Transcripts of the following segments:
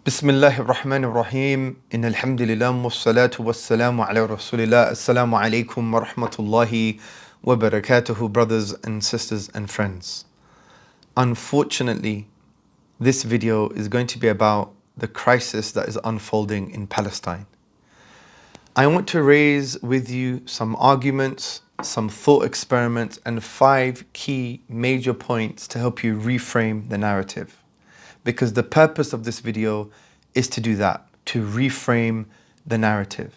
Bismillahir Rahmanir Rahim. Innal hamdulillah wassalatu wassalamu ala rasulillah. Assalamu alaikum wa rahmatullahi wa barakatuhu, brothers and sisters and friends. Unfortunately, this video is going to be about the crisis that is unfolding in Palestine. I want to raise with you some arguments, some thought experiments, and 5 key major points to help you reframe the narrative. Because the purpose of this video is to do that, to reframe the narrative.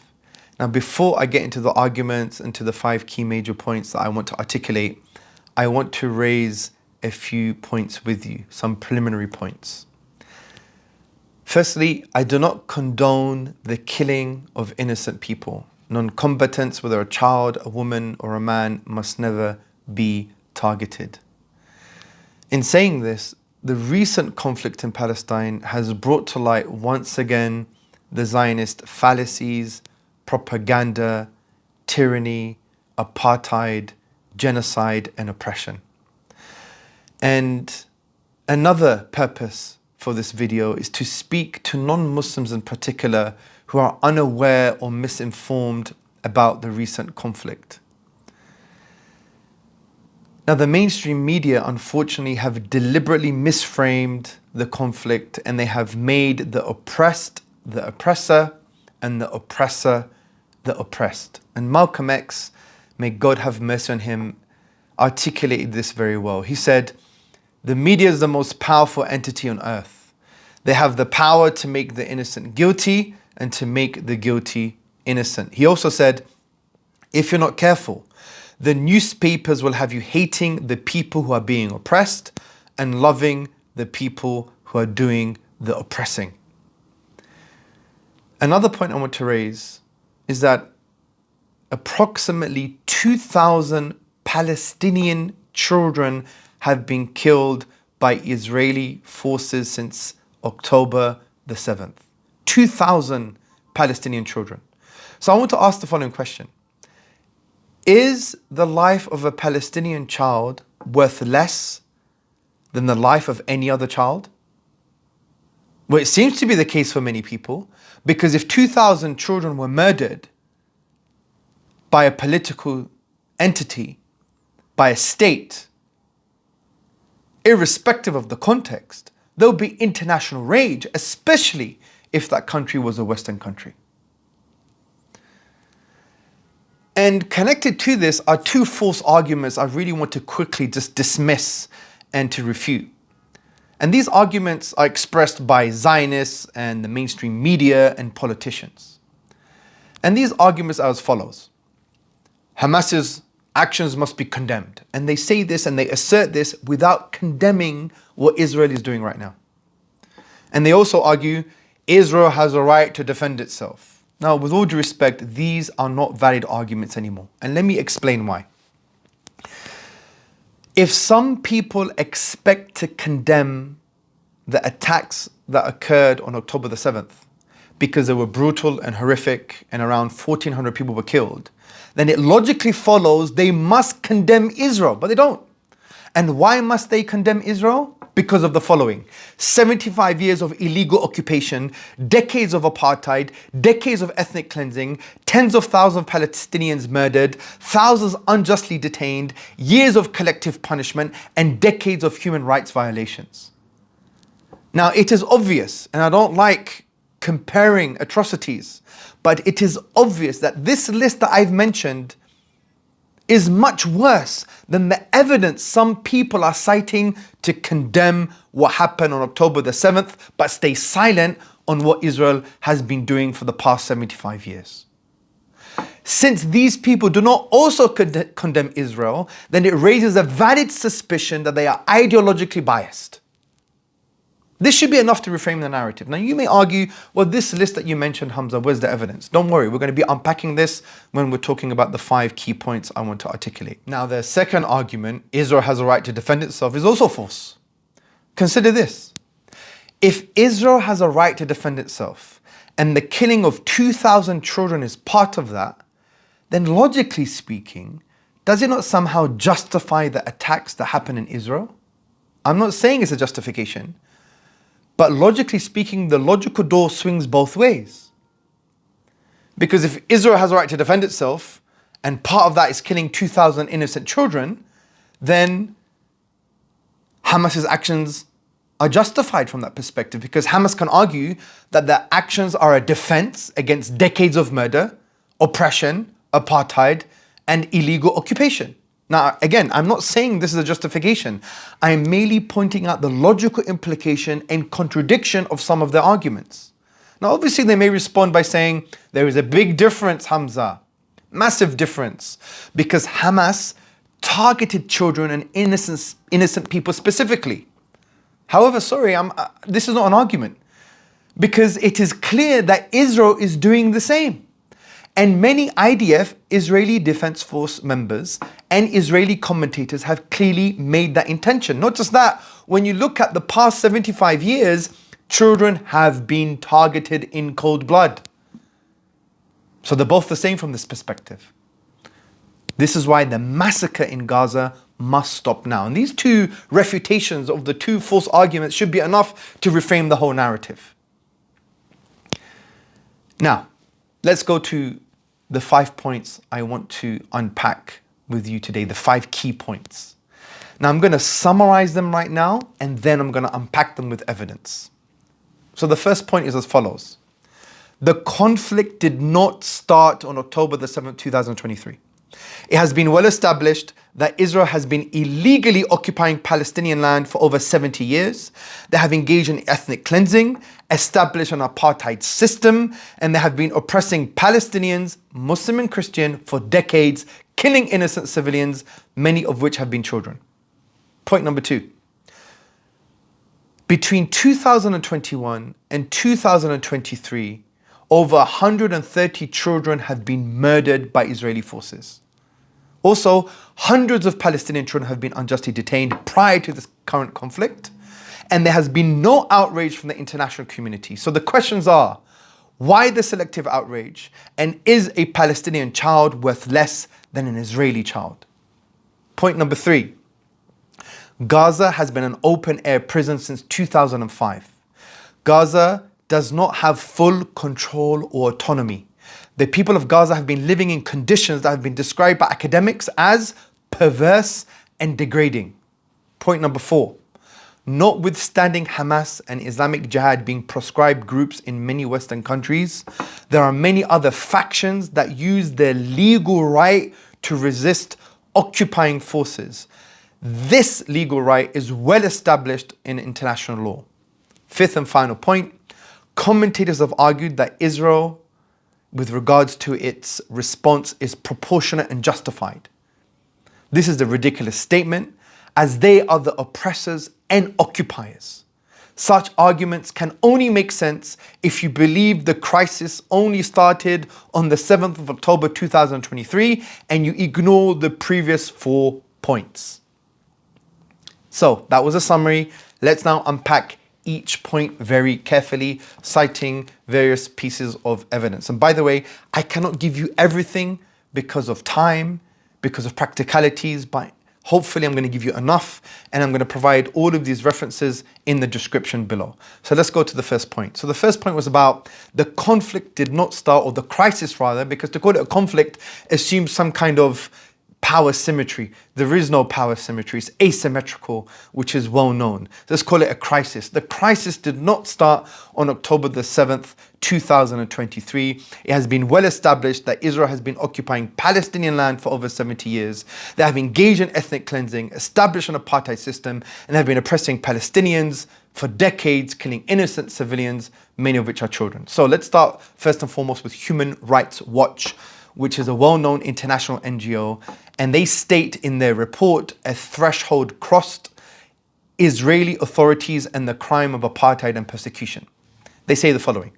Now, before I get into the arguments and to the 5 key major points that I want to articulate, I want to raise a few points with you, some preliminary points. Firstly, I do not condone the killing of innocent people. Non-combatants, whether a child, a woman, or a man, must never be targeted. In saying this, the recent conflict in Palestine has brought to light once again the Zionist fallacies, propaganda, tyranny, apartheid, genocide, and oppression. And another purpose for this video is to speak to non-Muslims in particular who are unaware or misinformed about the recent conflict. Now, the mainstream media, unfortunately, have deliberately misframed the conflict, and they have made the oppressed the oppressor and the oppressor the oppressed. And Malcolm X, may God have mercy on him, articulated this very well. He said, "The media is the most powerful entity on earth. They have the power to make the innocent guilty and to make the guilty innocent." He also said, "If you're not careful, the newspapers will have you hating the people who are being oppressed and loving the people who are doing the oppressing." Another point I want to raise is that approximately 2,000 Palestinian children have been killed by Israeli forces since October the 7th. 2,000 Palestinian children. So I want to ask the following question. Is the life of a Palestinian child worth less than the life of any other child? Well, it seems to be the case for many people, because if 2,000 children were murdered by a political entity, by a state, irrespective of the context, there would be international rage, especially if that country was a Western country. And connected to this are 2 false arguments I really want to quickly just dismiss and to refute. And these arguments are expressed by Zionists and the mainstream media and politicians. And these arguments are as follows. Hamas's actions must be condemned. And they say this and they assert this without condemning what Israel is doing right now. And they also argue Israel has a right to defend itself. Now, with all due respect, these are not valid arguments anymore. And let me explain why. If some people expect to condemn the attacks that occurred on October the 7th because they were brutal and horrific and around 1,400 people were killed, then it logically follows they must condemn Israel, but they don't. And why must they condemn Israel? Because of the following: 75 years of illegal occupation, decades of apartheid, decades of ethnic cleansing, tens of thousands of Palestinians murdered, thousands unjustly detained, years of collective punishment, and decades of human rights violations. Now, it is obvious, and I don't like comparing atrocities, but it is obvious that this list that I've mentioned is much worse than the evidence some people are citing to condemn what happened on October the 7th, but stay silent on what Israel has been doing for the past 75 years. Since these people do not also condemn Israel, then it raises a valid suspicion that they are ideologically biased. This should be enough to reframe the narrative. Now, you may argue, well, this list that you mentioned, Hamza, where's the evidence? Don't worry, we're going to be unpacking this when we're talking about the 5 key points I want to articulate. Now, the second argument, Israel has a right to defend itself, is also false. Consider this. If Israel has a right to defend itself, and the killing of 2,000 children is part of that, then logically speaking, does it not somehow justify the attacks that happen in Israel? I'm not saying it's a justification, But logically speaking, the logical door swings both ways. Because if Israel has a right to defend itself, and part of that is killing 2,000 innocent children, then Hamas's actions are justified from that perspective, because Hamas can argue that their actions are a defense against decades of murder, oppression, apartheid, and illegal occupation. Now, again, I'm not saying this is a justification. I am merely pointing out the logical implication and contradiction of some of their arguments. Now, obviously, they may respond by saying, there is a big difference, Hamza. Massive difference. Because Hamas targeted children and innocent people specifically. However, this is not an argument. Because it is clear that Israel is doing the same. And many IDF, Israeli Defense Force members, and Israeli commentators have clearly made that intention. Not just that, when you look at the past 75 years, children have been targeted in cold blood. So they're both the same from this perspective. This is why the massacre in Gaza must stop now. And these two refutations of the two false arguments should be enough to reframe the whole narrative. Now, let's go to the 5 points I want to unpack with you today, the 5 key points. Now, I'm going to summarize them right now, and then I'm going to unpack them with evidence. So the first point is as follows. The conflict did not start on October the 7th, 2023. It has been well established that Israel has been illegally occupying Palestinian land for over 70 years. They have engaged in ethnic cleansing, established an apartheid system, and they have been oppressing Palestinians, Muslim and Christian, for decades, killing innocent civilians, many of which have been children. Point number 2. Between 2021 and 2023, over 130 children have been murdered by Israeli forces. Also, hundreds of Palestinian children have been unjustly detained prior to this current conflict, and there has been no outrage from the international community. So the questions are, why the selective outrage? And is a Palestinian child worth less than an Israeli child? Point number 3. Gaza has been an open-air prison since 2005. Gaza does not have full control or autonomy. The people of Gaza have been living in conditions that have been described by academics as perverse and degrading. Point number 4. Notwithstanding Hamas and Islamic Jihad being proscribed groups in many Western countries, there are many other factions that use their legal right to resist occupying forces. This legal right is well established in international law. Fifth and final point. Commentators have argued that Israel, with regards to its response, is proportionate and justified. This is a ridiculous statement, as they are the oppressors and occupiers. Such arguments can only make sense if you believe the crisis only started on the 7th of October 2023 and you ignore the previous 4 points. So that was a summary. Let's now unpack each point very carefully, citing various pieces of evidence. And by the way, I cannot give you everything because of time, because of practicalities, but hopefully I'm going to give you enough, and I'm going to provide all of these references in the description below. So let's go to the first point. So the first point was about the conflict did not start, or the crisis rather, because to call it a conflict assumes some kind of power symmetry. There is no power symmetry. It's asymmetrical, which is well known. Let's call it a crisis. The crisis did not start on October the 7th, 2023. It has been well established that Israel has been occupying Palestinian land for over 70 years. They have engaged in ethnic cleansing, established an apartheid system, and have been oppressing Palestinians for decades, killing innocent civilians, many of which are children. So let's start first and foremost with Human Rights Watch, which is a well-known international NGO, and they state in their report a threshold crossed Israeli authorities and the crime of apartheid and persecution. They say the following.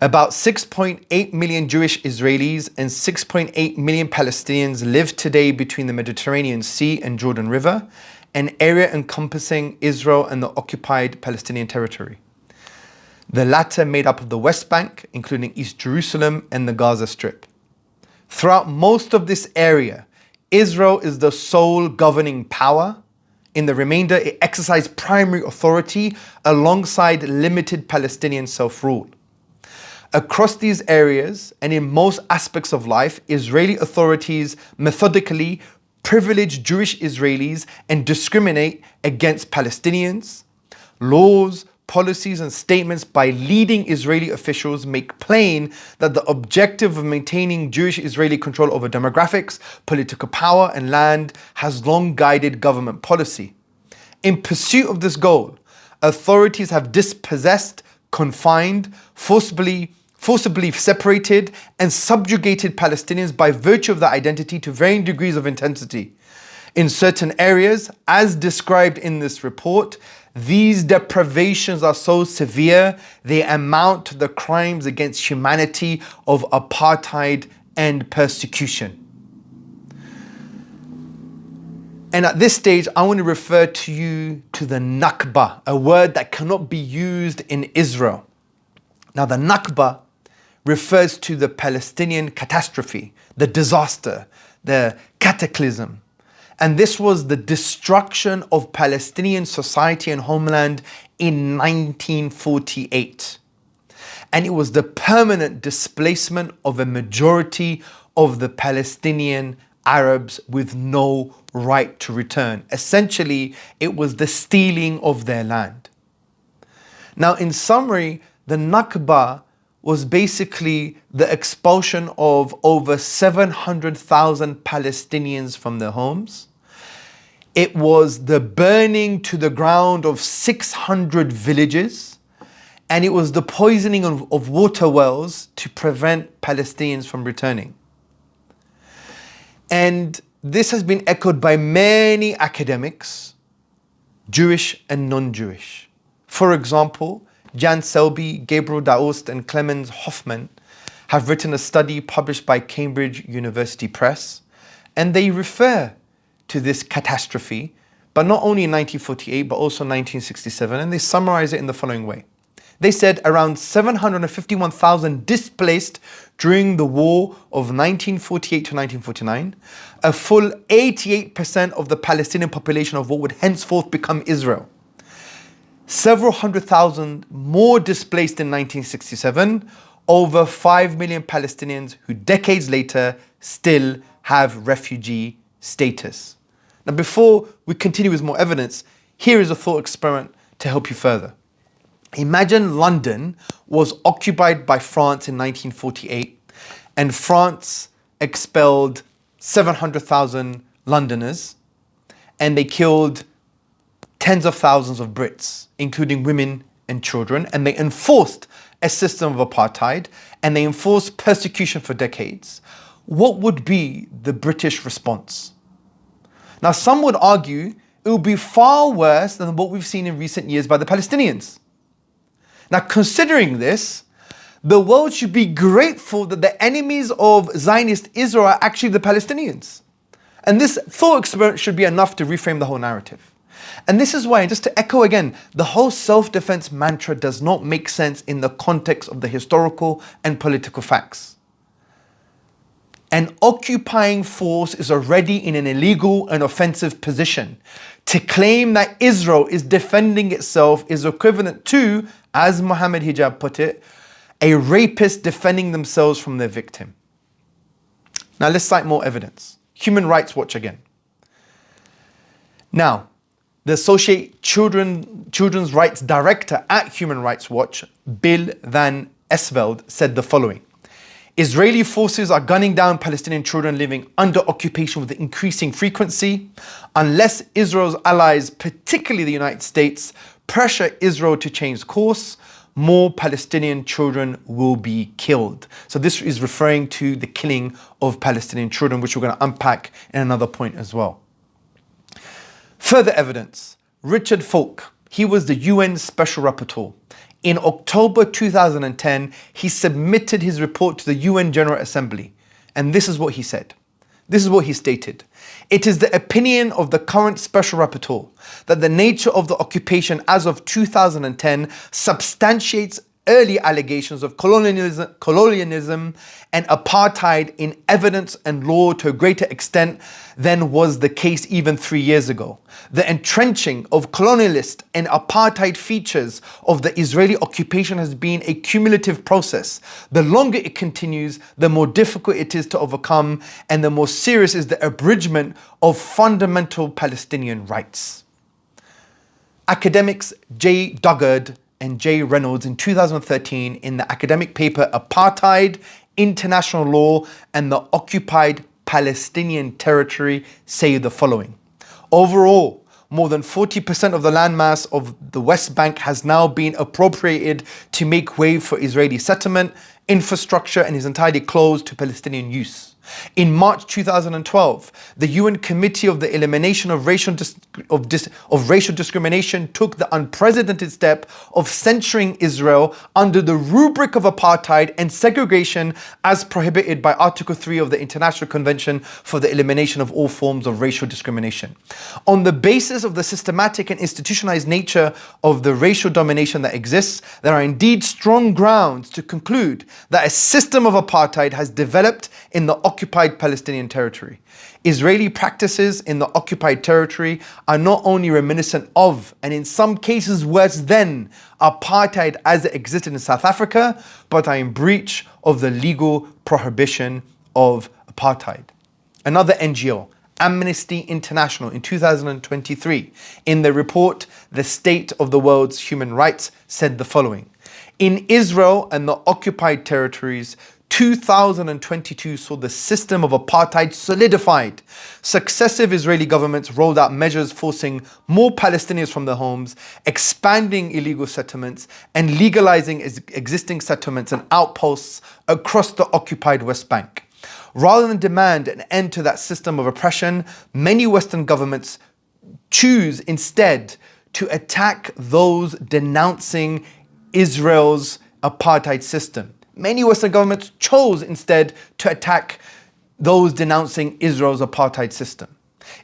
About 6.8 million Jewish Israelis and 6.8 million Palestinians live today between the Mediterranean Sea and Jordan River, an area encompassing Israel and the occupied Palestinian territory. The latter made up of the West Bank, including East Jerusalem and the Gaza Strip. Throughout most of this area, Israel is the sole governing power, In the remainder, it exercised primary authority alongside limited Palestinian self-rule. Across these areas and in most aspects of life, Israeli authorities methodically privilege Jewish Israelis and discriminate against Palestinians. Laws, policies and statements by leading Israeli officials make plain that the objective of maintaining Jewish-Israeli control over demographics, political power and land has long guided government policy. In pursuit of this goal, authorities have dispossessed, confined, forcibly separated and subjugated Palestinians by virtue of their identity to varying degrees of intensity. In certain areas, as described in this report, these deprivations are so severe, they amount to the crimes against humanity of apartheid and persecution. And at this stage, I want to refer to you to the Nakba, a word that cannot be used in Israel. Now, the Nakba refers to the Palestinian catastrophe, the disaster, the cataclysm. And this was the destruction of Palestinian society and homeland in 1948. And it was the permanent displacement of a majority of the Palestinian Arabs with no right to return. Essentially, it was the stealing of their land. Now, in summary, the Nakba was basically the expulsion of over 700,000 Palestinians from their homes. It was the burning to the ground of 600 villages, and it was the poisoning of water wells to prevent Palestinians from returning. And this has been echoed by many academics, Jewish and non-Jewish. For example, Jan Selby, Gabriel Daoust and Clemens Hoffman have written a study published by Cambridge University Press, and they refer to this catastrophe, but not only in 1948, but also 1967, and they summarize it in the following way. They said around 751,000 displaced during the war of 1948 to 1949, a full 88% of the Palestinian population of what would henceforth become Israel. Several hundred thousand more displaced in 1967, over 5 million Palestinians who decades later still have refugee status. Now, before we continue with more evidence, here is a thought experiment to help you further. Imagine London was occupied by France in 1948 and France expelled 700,000 Londoners and they killed tens of thousands of Brits, including women and children, and they enforced a system of apartheid and they enforced persecution for decades. What would be the British response? Now, some would argue it would be far worse than what we've seen in recent years by the Palestinians. Now, considering this, the world should be grateful that the enemies of Zionist Israel are actually the Palestinians. And this thought experiment should be enough to reframe the whole narrative. And this is why, just to echo again, the whole self-defense mantra does not make sense in the context of the historical and political facts. An occupying force is already in an illegal and offensive position. To claim that Israel is defending itself is equivalent to, as Mohammed Hijab put it, a rapist defending themselves from their victim. Now let's cite more evidence. Human Rights Watch again. Now, the Associate Children's Rights Director at Human Rights Watch, Bill van Esveld, said the following. Israeli forces are gunning down Palestinian children living under occupation with increasing frequency. Unless Israel's allies, particularly the United States, pressure Israel to change course, more Palestinian children will be killed. So this is referring to the killing of Palestinian children, which we're going to unpack in another point as well. Further evidence. Richard Falk, he was the UN Special Rapporteur. In October 2010, he submitted his report to the UN General Assembly. And this is what he said. This is what he stated. It is the opinion of the current Special Rapporteur that the nature of the occupation as of 2010 substantiates early allegations of colonialism and apartheid in evidence and law to a greater extent than was the case even 3 years ago. The entrenching of colonialist and apartheid features of the Israeli occupation has been a cumulative process. The longer it continues, the more difficult it is to overcome, and the more serious is the abridgment of fundamental Palestinian rights. Academics J. Duggard and J. Reynolds in 2013 in the academic paper Apartheid, International Law and the Occupied Palestinian Territory say the following. Overall, more than 40% of the landmass of the West Bank has now been appropriated to make way for Israeli settlement, infrastructure, and is entirely closed to Palestinian use. In March 2012, the UN Committee of the Elimination of Racial Discrimination took the unprecedented step of censuring Israel under the rubric of apartheid and segregation as prohibited by Article 3 of the International Convention for the Elimination of All Forms of Racial Discrimination. On the basis of the systematic and institutionalized nature of the racial domination that exists, there are indeed strong grounds to conclude that a system of apartheid has developed in the occupied Palestinian territory. Israeli practices in the occupied territory are not only reminiscent of, and in some cases worse than, apartheid as it existed in South Africa, but are in breach of the legal prohibition of apartheid. Another NGO, Amnesty International, in 2023, in the report The State of the World's Human Rights, said the following. In Israel and the occupied territories, 2022 saw the system of apartheid solidified. Successive Israeli governments rolled out measures forcing more Palestinians from their homes, expanding illegal settlements, and legalizing existing settlements and outposts across the occupied West Bank. Rather than demand an end to that system of oppression, many Western governments choose instead to attack those denouncing Israel's apartheid system. Many Western governments chose instead to attack those denouncing Israel's apartheid system.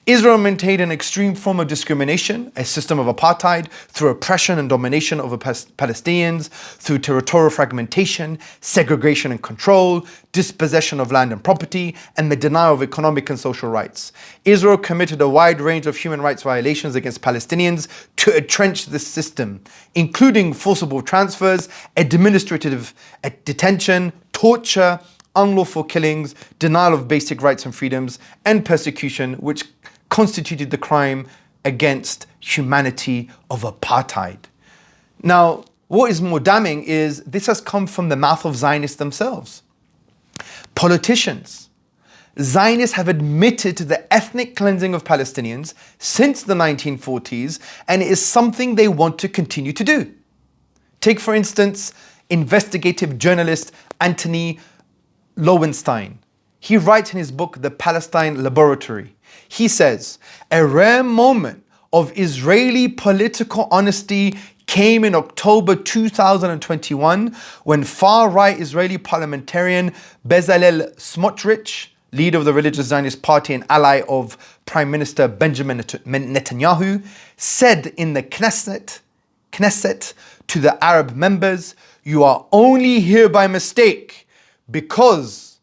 Israel maintained an extreme form of discrimination, a system of apartheid, through oppression and domination over Palestinians, through territorial fragmentation, segregation and control, dispossession of land and property, and the denial of economic and social rights. Israel committed a wide range of human rights violations against Palestinians to entrench this system, including forcible transfers, administrative detention, torture, unlawful killings, denial of basic rights and freedoms, and persecution, which constituted the crime against humanity of apartheid. Now, what is more damning is this has come from the mouth of Zionists themselves. Politicians. Zionists have admitted to the ethnic cleansing of Palestinians since the 1940s, and it is something they want to continue to do. Take, for instance, investigative journalist Anthony Lowenstein. He writes in his book, The Palestine Laboratory. He says, a rare moment of Israeli political honesty came in October 2021 when far-right Israeli parliamentarian Bezalel Smotrich, leader of the religious Zionist party and ally of Prime Minister Benjamin Netanyahu, said in the Knesset to the Arab members, "You are only here by mistake, because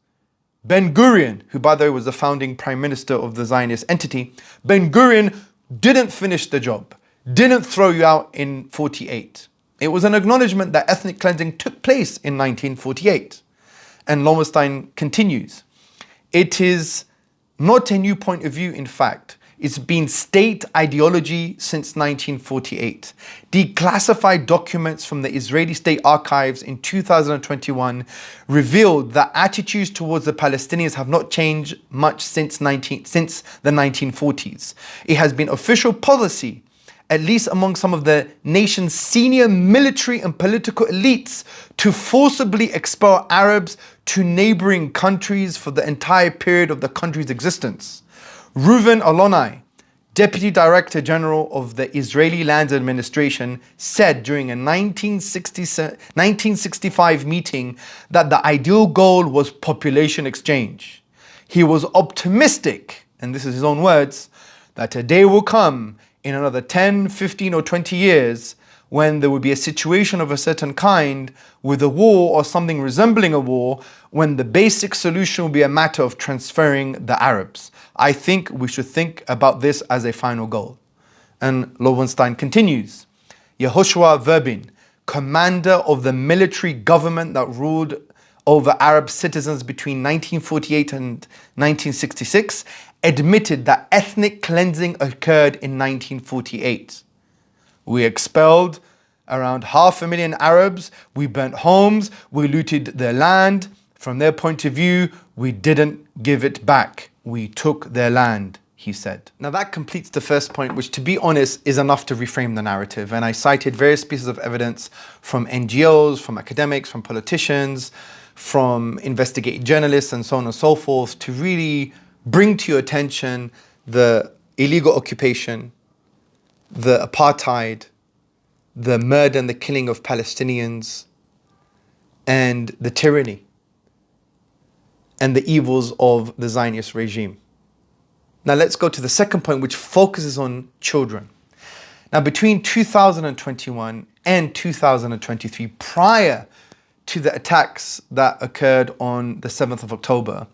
Ben-Gurion," who by the way was the founding prime minister of the Zionist entity, Ben-Gurion didn't finish the job, didn't throw you out in 48. It was an acknowledgement that ethnic cleansing took place in 1948. And Lowenstein continues, it is not a new point of view, in fact. It's been state ideology since 1948. Declassified documents from the Israeli State Archives in 2021 revealed that attitudes towards the Palestinians have not changed much since the 1940s. It has been official policy, at least among some of the nation's senior military and political elites, to forcibly expel Arabs to neighboring countries for the entire period of the country's existence. Reuven Aloni, Deputy Director General of the Israeli Lands Administration, said during a 1965 meeting that the ideal goal was population exchange. He was optimistic, and this is his own words, that a day will come in another 10, 15 or 20 years when there would be a situation of a certain kind with a war or something resembling a war, when the basic solution will be a matter of transferring the Arabs. I think we should think about this as a final goal. And Lowenstein continues, Yehoshua Verbin, commander of the military government that ruled over Arab citizens between 1948 and 1966, admitted that ethnic cleansing occurred in 1948. We expelled around 500,000 Arabs, we burnt homes, we looted their land. From their point of view, we didn't give it back. We took their land, he said. Now that completes the first point, which to be honest is enough to reframe the narrative. And I cited various pieces of evidence from NGOs, from academics, from politicians, from investigative journalists and so on and so forth to really bring to your attention the illegal occupation, the apartheid, the murder and the killing of Palestinians, and the tyranny and the evils of the Zionist regime. Now let's go to the second point, which focuses on children. Now between 2021 and 2023, prior to the attacks that occurred on the 7th of October,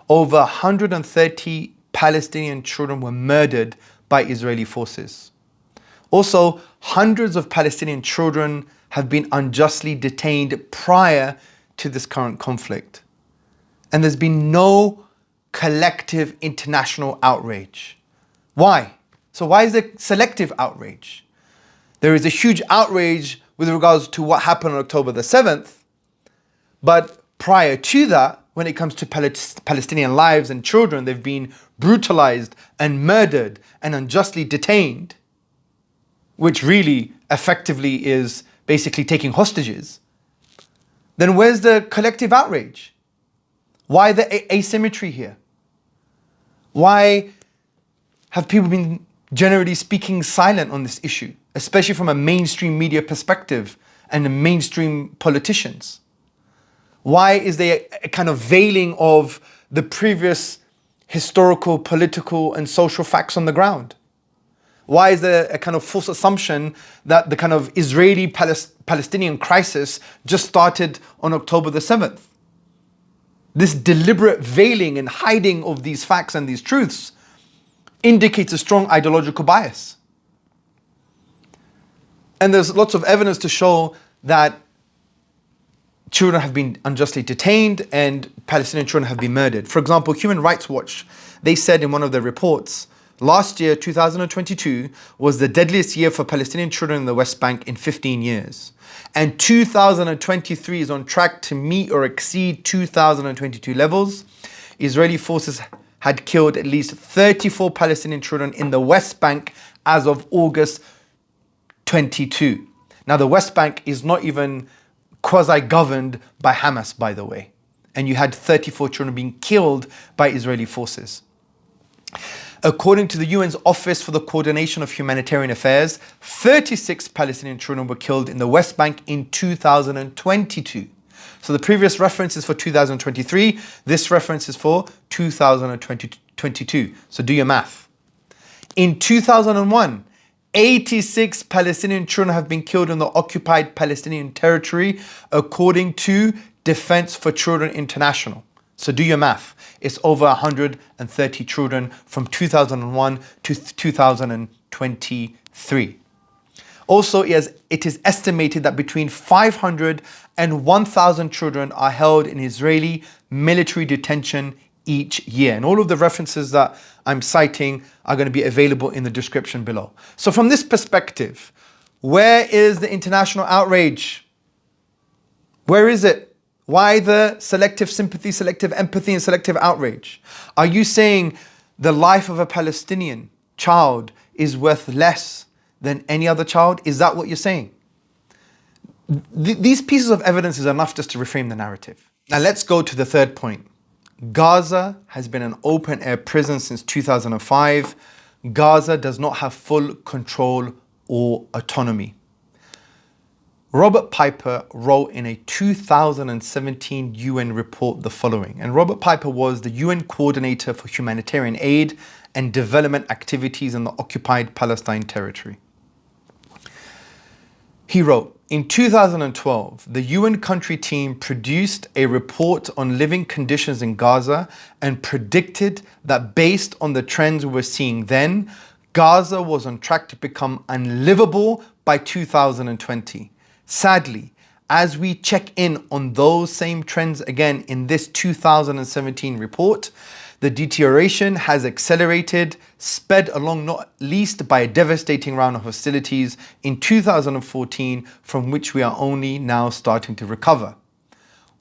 over 130 Palestinian children were murdered by Israeli forces. Also, hundreds of Palestinian children have been unjustly detained prior to this current conflict. And there's been no collective international outrage. Why? So why is there selective outrage? There is a huge outrage with regards to what happened on October the 7th, but prior to that, when it comes to Palestinian lives and children, they've been brutalized and murdered and unjustly detained, which really effectively is basically taking hostages. Then where's the collective outrage? Why the asymmetry here? Why have people been generally speaking silent on this issue, especially from a mainstream media perspective and the mainstream politicians? Why is there a kind of veiling of the previous historical, political, and social facts on the ground? Why is there a kind of false assumption that the kind of Israeli-Palestinian crisis just started on October the 7th? This deliberate veiling and hiding of these facts and these truths indicates a strong ideological bias. And there's lots of evidence to show that children have been unjustly detained and Palestinian children have been murdered. For example, Human Rights Watch, they said in one of their reports, last year, 2022, was the deadliest year for Palestinian children in the West Bank in 15 years. And 2023 is on track to meet or exceed 2022 levels. Israeli forces had killed at least 34 Palestinian children in the West Bank as of August 22. Now, the West Bank is not even quasi-governed by Hamas, by the way. And you had 34 children being killed by Israeli forces. According to the UN's Office for the Coordination of Humanitarian Affairs, 36 Palestinian children were killed in the West Bank in 2022. So the previous reference is for 2023. This reference is for 2022. So do your math. In 2001, 86 Palestinian children have been killed in the occupied Palestinian territory, according to Defense for Children International. So do your math. It's over 130 children from 2001 to 2023. Also, it is estimated that between 500 and 1,000 children are held in Israeli military detention each year. And all of the references that I'm citing are going to be available in the description below. So from this perspective, where is the international outrage? Where is it? Why the selective sympathy, selective empathy, and selective outrage? Are you saying the life of a Palestinian child is worth less than any other child? Is that what you're saying? These pieces of evidence is enough just to reframe the narrative. Now let's go to the third point. Gaza has been an open-air prison since 2005. Gaza does not have full control or autonomy. Robert Piper wrote in a 2017 UN report the following. And Robert Piper was the UN coordinator for humanitarian aid and development activities in the occupied Palestine territory. He wrote, in 2012, the UN country team produced a report on living conditions in Gaza and predicted that based on the trends we were seeing then, Gaza was on track to become unlivable by 2020. Sadly, as we check in on those same trends again in this 2017 report, the deterioration has accelerated, sped along not least by a devastating round of hostilities in 2014 from which we are only now starting to recover.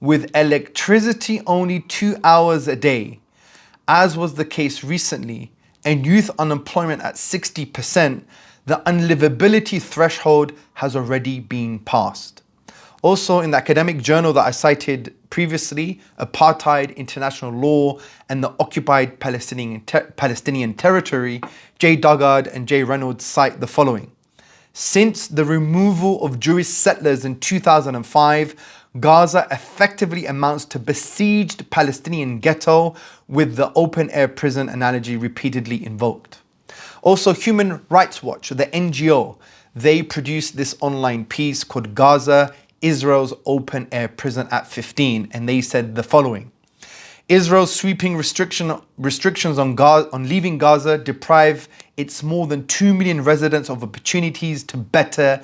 With electricity only 2 hours a day, as was the case recently, and youth unemployment at 60%, the unlivability threshold has already been passed. Also, in the academic journal that I cited previously, Apartheid, International Law, and the Occupied Palestinian Territory, J. Duggard and J. Reynolds cite the following. Since the removal of Jewish settlers in 2005, Gaza effectively amounts to besieged Palestinian ghetto, with the open-air prison analogy repeatedly invoked. Also, Human Rights Watch, the NGO, they produced this online piece called Gaza, Israel's open-air prison at 15, and they said the following. Israel's sweeping restrictions on leaving Gaza deprive its more than 2 million residents of opportunities to better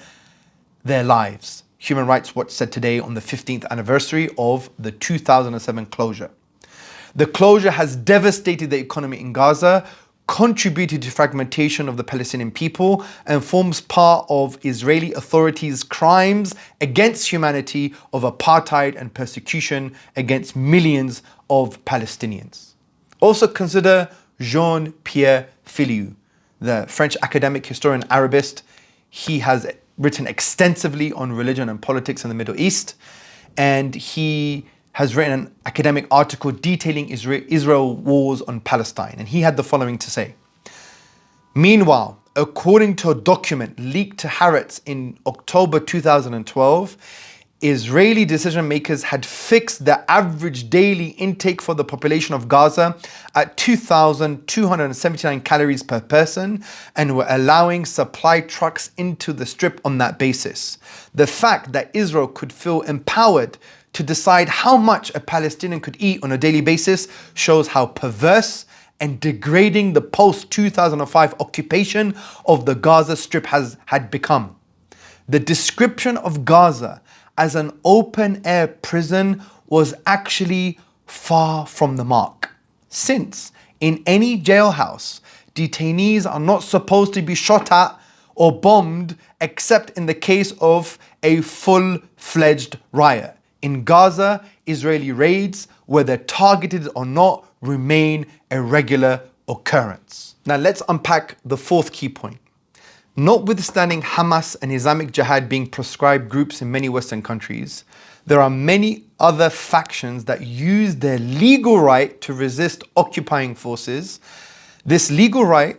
their lives. Human Rights Watch said today on the 15th anniversary of the 2007 closure. The closure has devastated the economy in Gaza, contributed to fragmentation of the Palestinian people, and forms part of Israeli authorities' crimes against humanity of apartheid and persecution against millions of Palestinians. Also consider Jean-Pierre Filiou, the French academic, historian, Arabist. He has written extensively on religion and politics in the Middle East, and he has written an academic article detailing Israel wars on Palestine, and he had the following to say. Meanwhile, according to a document leaked to Haaretz in October 2012, Israeli decision makers had fixed the average daily intake for the population of Gaza at 2,279 calories per person and were allowing supply trucks into the strip on that basis. The fact that Israel could feel empowered to decide how much a Palestinian could eat on a daily basis shows how perverse and degrading the post-2005 occupation of the Gaza Strip had become. The description of Gaza as an open-air prison was actually far from the mark, since in any jailhouse, detainees are not supposed to be shot at or bombed except in the case of a full-fledged riot. In Gaza, Israeli raids, whether targeted or not, remain a regular occurrence. Now let's unpack the fourth key point. Notwithstanding Hamas and Islamic Jihad being proscribed groups in many Western countries, there are many other factions that use their legal right to resist occupying forces. This legal right,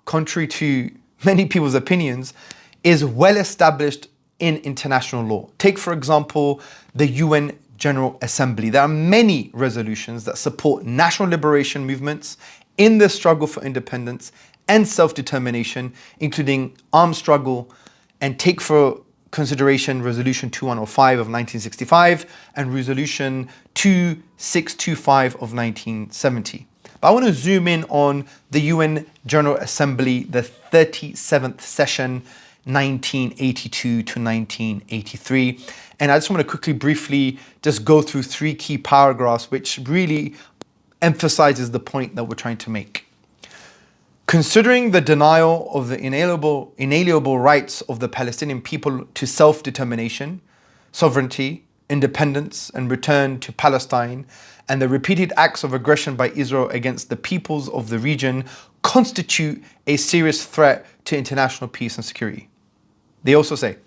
contrary to many people's opinions, is well established in international law. Take, for example, the UN General Assembly. There are many resolutions that support national liberation movements in the struggle for independence and self-determination, including armed struggle, and take for consideration Resolution 2105 of 1965 and Resolution 2625 of 1970. But I want to zoom in on the UN General Assembly, the 37th session, 1982 to 1983. And I just want to quickly, briefly, just go through three key paragraphs which really emphasizes the point that we're trying to make. Considering the denial of the inalienable rights of the Palestinian people to self-determination, sovereignty, independence, and return to Palestine, and the repeated acts of aggression by Israel against the peoples of the region constitute a serious threat to international peace and security. They also say,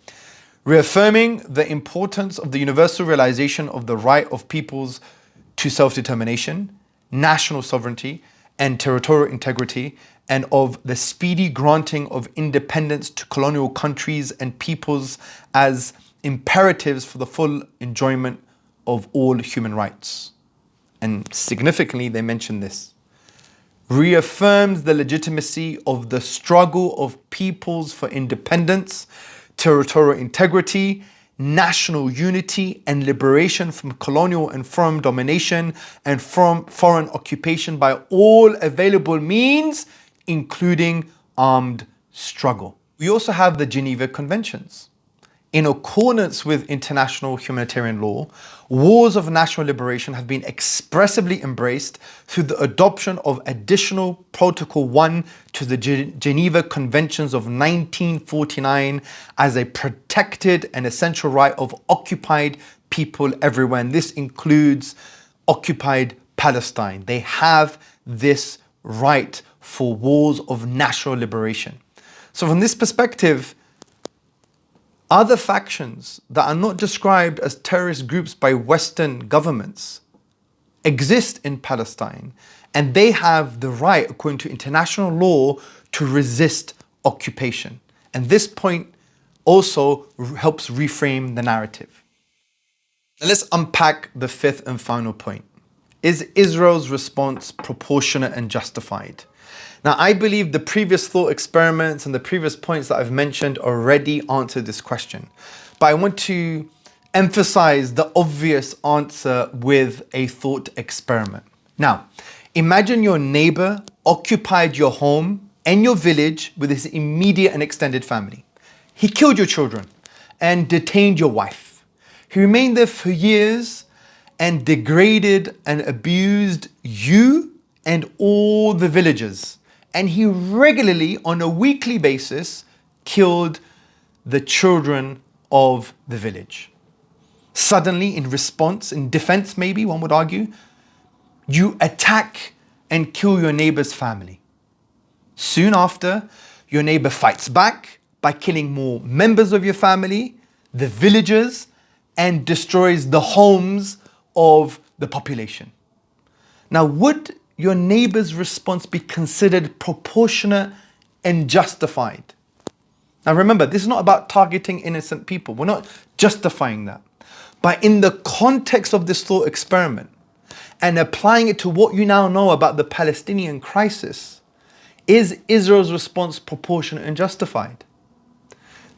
reaffirming the importance of the universal realization of the right of peoples to self-determination, national sovereignty, and territorial integrity, and of the speedy granting of independence to colonial countries and peoples as imperatives for the full enjoyment of all human rights. And significantly, they mention this. Reaffirms the legitimacy of the struggle of peoples for independence territorial integrity, national unity, and liberation from colonial and foreign domination and from foreign occupation by all available means, including armed struggle. We also have the Geneva Conventions. In accordance with international humanitarian law, wars of national liberation have been expressively embraced through the adoption of additional Protocol 1 to the Geneva Conventions of 1949 as a protected and essential right of occupied people everywhere. And this includes occupied Palestine. They have this right for wars of national liberation. So from this perspective, other factions that are not described as terrorist groups by Western governments exist in Palestine, and they have the right, according to international law, to resist occupation. And this point also helps reframe the narrative. Now let's unpack the fifth and final point. Is Israel's response proportionate and justified? Now, I believe the previous thought experiments and the previous points that I've mentioned already answered this question. But I want to emphasize the obvious answer with a thought experiment. Now, imagine your neighbor occupied your home and your village with his immediate and extended family. He killed your children and detained your wife. He remained there for years and degraded and abused you and all the villagers. And he regularly, on a weekly basis, killed the children of the village. Suddenly, in response, in defense maybe, one would argue, you attack and kill your neighbor's family. Soon after, your neighbor fights back by killing more members of your family, the villagers, and destroys the homes of the population. Now, would your neighbor's response be considered proportionate and justified? Now remember, this is not about targeting innocent people. We're not justifying that. But in the context of this thought experiment and applying it to what you now know about the Palestinian crisis, is Israel's response proportionate and justified?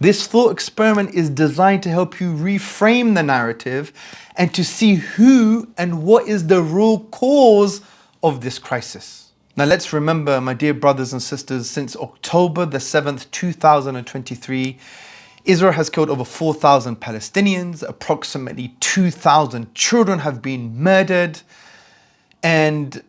This thought experiment is designed to help you reframe the narrative and to see who and what is the real cause of this crisis. Now let's remember, my dear brothers and sisters, since October the 7th, 2023, Israel has killed over 4,000 Palestinians, approximately 2,000 children have been murdered, and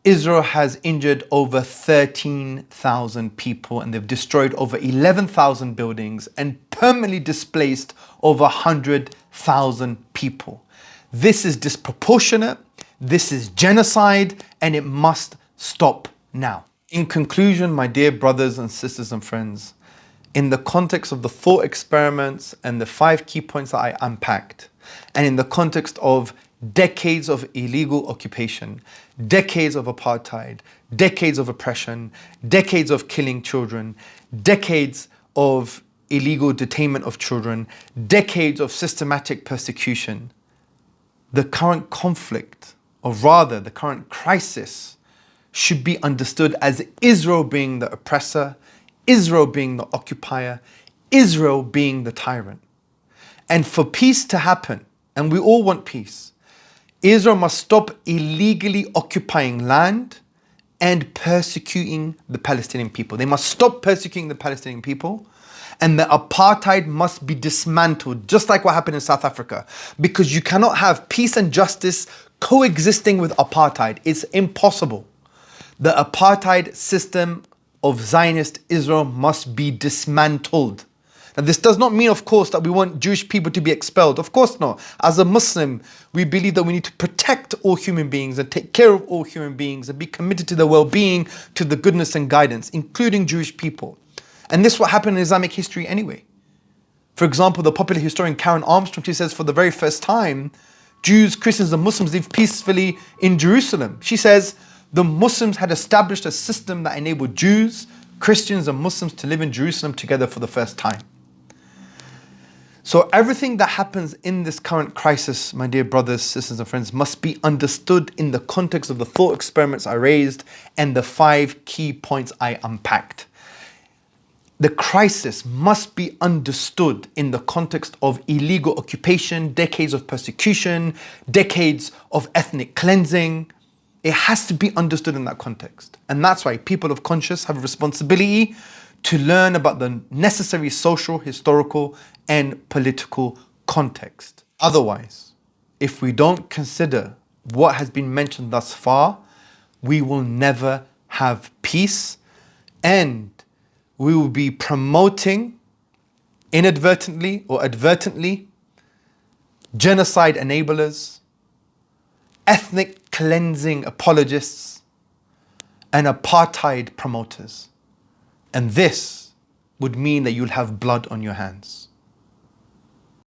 Israel has injured over 13,000 people, and they've destroyed over 11,000 buildings and permanently displaced over 100,000 people. This is disproportionate. This is genocide, and it must stop now. In conclusion, my dear brothers and sisters and friends, in the context of the thought experiments and the 5 key points that I unpacked, and in the context of decades of illegal occupation, decades of apartheid, decades of oppression, decades of killing children, decades of illegal detainment of children, decades of systematic persecution, the current conflict, or rather the current crisis, should be understood as Israel being the oppressor, Israel being the occupier, Israel being the tyrant. And for peace to happen, and we all want peace, Israel must stop illegally occupying land and persecuting the Palestinian people. They must stop persecuting the Palestinian people, and the apartheid must be dismantled, just like what happened in South Africa. Because you cannot have peace and justice coexisting with apartheid. It's impossible. The apartheid system of Zionist Israel must be dismantled. Now, this does not mean, of course, that we want Jewish people to be expelled. Of course not. As a Muslim, we believe that we need to protect all human beings and take care of all human beings and be committed to their well-being, to the goodness and guidance, including Jewish people. And this is what happened in Islamic history anyway. For example, the popular historian Karen Armstrong, she says for the very first time, Jews, Christians and Muslims live peacefully in Jerusalem. She says the Muslims had established a system that enabled Jews, Christians and Muslims to live in Jerusalem together for the first time. So everything that happens in this current crisis, my dear brothers, sisters and friends, must be understood in the context of the thought experiments I raised and the 5 key points I unpacked. The crisis must be understood in the context of illegal occupation, decades of persecution, decades of ethnic cleansing. It has to be understood in that context. And that's why people of conscience have a responsibility to learn about the necessary social, historical, and political context. Otherwise, if we don't consider what has been mentioned thus far, we will never have peace, and we will be promoting, inadvertently or advertently, genocide enablers, ethnic cleansing apologists, and apartheid promoters. And this would mean that you'll have blood on your hands.